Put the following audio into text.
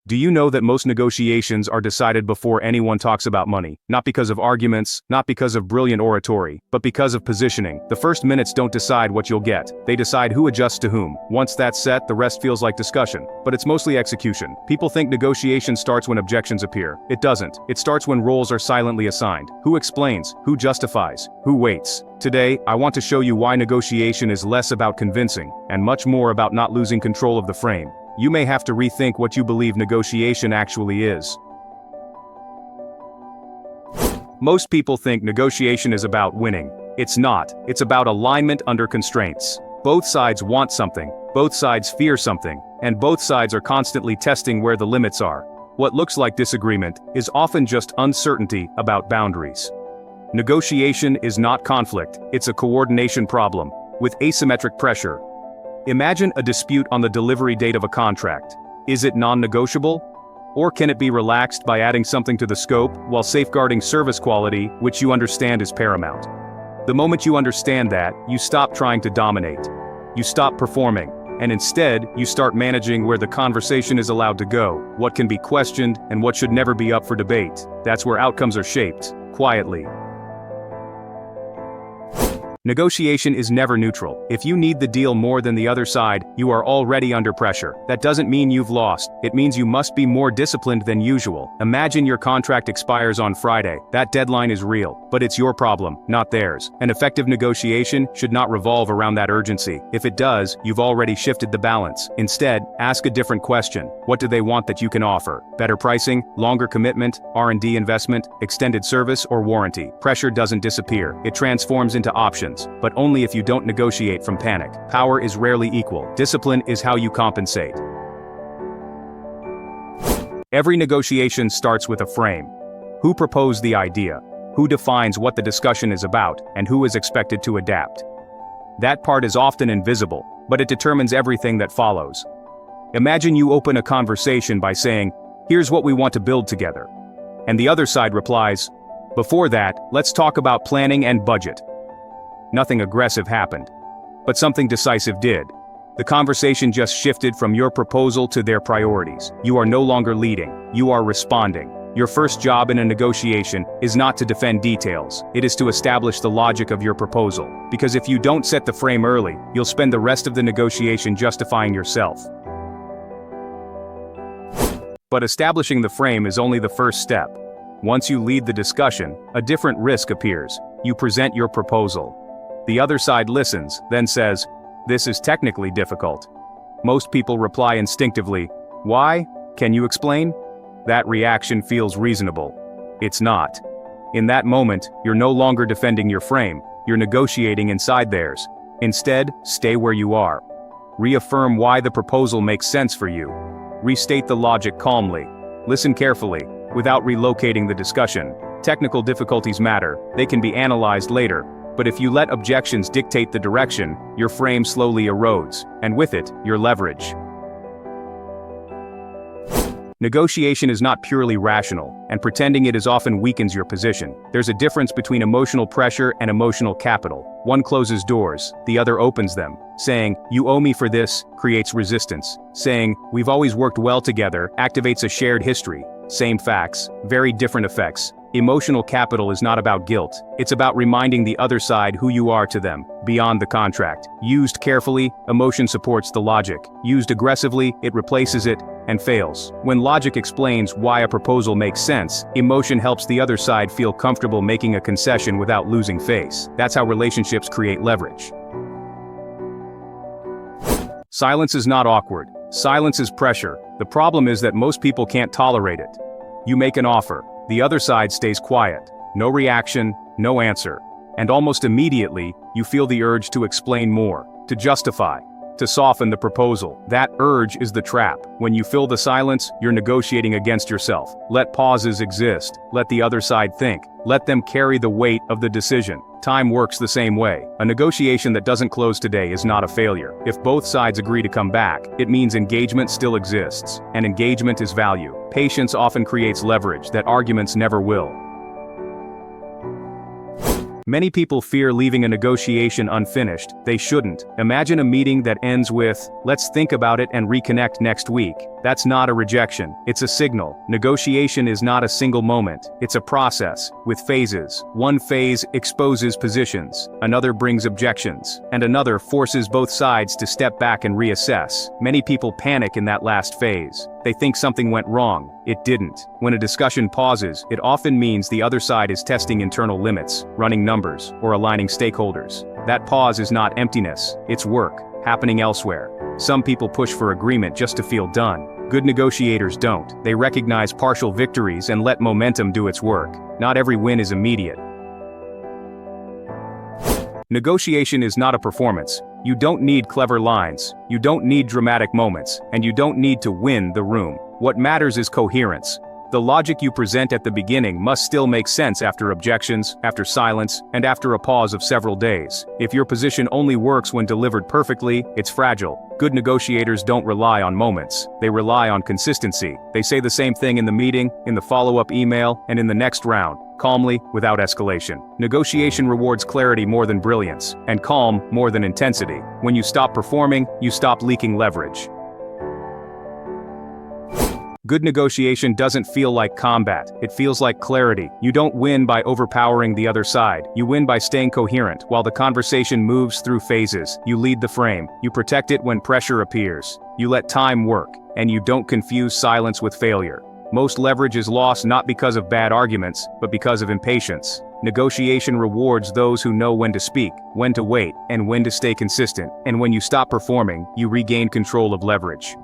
Do you know that most negotiations are decided before anyone talks about money? Not because of arguments, not because of brilliant oratory, but because of positioning. The first minutes don't decide what you'll get. They decide who adjusts to whom. Once that's set, the rest feels like discussion. But it's mostly execution. People think negotiation starts when objections appear. It doesn't. It starts when roles are silently assigned. Who explains? Who justifies? Who waits? Today, I want to show you why negotiation is less about convincing, and much more about not losing control of the frame. You may have to rethink what you believe negotiation actually is. Most people think negotiation is about winning. It's not. It's about alignment under constraints. Both sides want something, both sides fear something, and both sides are constantly testing where the limits are. What looks like disagreement is often just uncertainty about boundaries. Negotiation is not conflict, it's a coordination problem, with asymmetric pressure. Imagine a dispute on the delivery date of a contract. Is it non-negotiable? Or can it be relaxed by adding something to the scope while safeguarding service quality, which you understand is paramount? The moment you understand that, you stop trying to dominate. You stop performing, and instead, you start managing where the conversation is allowed to go, what can be questioned, and what should never be up for debate. That's where outcomes are shaped, quietly. Negotiation is never neutral. If you need the deal more than the other side, you are already under pressure. That doesn't mean you've lost. It means you must be more disciplined than usual. Imagine your contract expires on Friday. That deadline is real, but it's your problem, not theirs. An effective negotiation should not revolve around that urgency. If it does, you've already shifted the balance. Instead, ask a different question. What do they want that you can offer? Better pricing, longer commitment, R&D investment, extended service, or warranty? Pressure doesn't disappear. It transforms into options. But only if you don't negotiate from panic. Power is rarely equal. Discipline is how you compensate. Every negotiation starts with a frame. Who proposed the idea? Who defines what the discussion is about, and who is expected to adapt? That part is often invisible, but it determines everything that follows. Imagine you open a conversation by saying, "Here's what we want to build together." And the other side replies, "Before that, let's talk about planning and budget." Nothing aggressive happened. But something decisive did. The conversation just shifted from your proposal to their priorities. You are no longer leading, you are responding. Your first job in a negotiation is not to defend details, it is to establish the logic of your proposal. Because if you don't set the frame early, you'll spend the rest of the negotiation justifying yourself. But establishing the frame is only the first step. Once you lead the discussion, a different risk appears. You present your proposal. The other side listens, then says, "This is technically difficult." Most people reply instinctively, "Why? Can you explain?" That reaction feels reasonable. It's not. In that moment, you're no longer defending your frame, you're negotiating inside theirs. Instead, stay where you are. Reaffirm why the proposal makes sense for you. Restate the logic calmly. Listen carefully, without relocating the discussion. Technical difficulties matter, they can be analyzed later. But if you let objections dictate the direction, your frame slowly erodes, and with it, your leverage. Negotiation is not purely rational, and pretending it is often weakens your position. There's a difference between emotional pressure and emotional capital. One closes doors, the other opens them. Saying, "You owe me for this," creates resistance. Saying, "We've always worked well together," activates a shared history. Same facts, very different effects. Emotional capital is not about guilt. It's about reminding the other side who you are to them, beyond the contract. Used carefully, emotion supports the logic. Used aggressively, it replaces it, and fails. When logic explains why a proposal makes sense, emotion helps the other side feel comfortable making a concession without losing face. That's how relationships create leverage. Silence is not awkward. Silence is pressure. The problem is that most people can't tolerate it. You make an offer. The other side stays quiet. No reaction, no answer. And almost immediately, you feel the urge to explain more, to justify, to soften the proposal. That urge is the trap. When you fill the silence, you're negotiating against yourself. Let pauses exist. Let the other side think. Let them carry the weight of the decision. Time works the same way. A negotiation that doesn't close today is not a failure. If both sides agree to come back, it means engagement still exists. And engagement is value. Patience often creates leverage that arguments never will. Many people fear leaving a negotiation unfinished. They shouldn't. Imagine a meeting that ends with, "Let's think about it and reconnect next week." That's not a rejection, it's a signal. Negotiation is not a single moment, it's a process, with phases. One phase exposes positions, another brings objections, and another forces both sides to step back and reassess. Many people panic in that last phase. They think something went wrong. It didn't. When a discussion pauses, it often means the other side is testing internal limits, running numbers, or aligning stakeholders. That pause is not emptiness, it's work, happening elsewhere. Some people push for agreement just to feel done. Good negotiators don't. They recognize partial victories and let momentum do its work. Not every win is immediate. Negotiation is not a performance. You don't need clever lines, you don't need dramatic moments, and you don't need to win the room. What matters is coherence. The logic you present at the beginning must still make sense after objections, after silence, and after a pause of several days. If your position only works when delivered perfectly, it's fragile. Good negotiators don't rely on moments. They rely on consistency. They say the same thing in the meeting, in the follow-up email, and in the next round, calmly, without escalation. Negotiation rewards clarity more than brilliance, and calm more than intensity. When you stop performing, you stop leaking leverage. Good negotiation doesn't feel like combat, it feels like clarity. You don't win by overpowering the other side, you win by staying coherent while the conversation moves through phases. You lead the frame, you protect it when pressure appears, you let time work, and you don't confuse silence with failure. Most leverage is lost not because of bad arguments, but because of impatience. Negotiation rewards those who know when to speak, when to wait, and when to stay consistent. And when you stop performing, you regain control of leverage.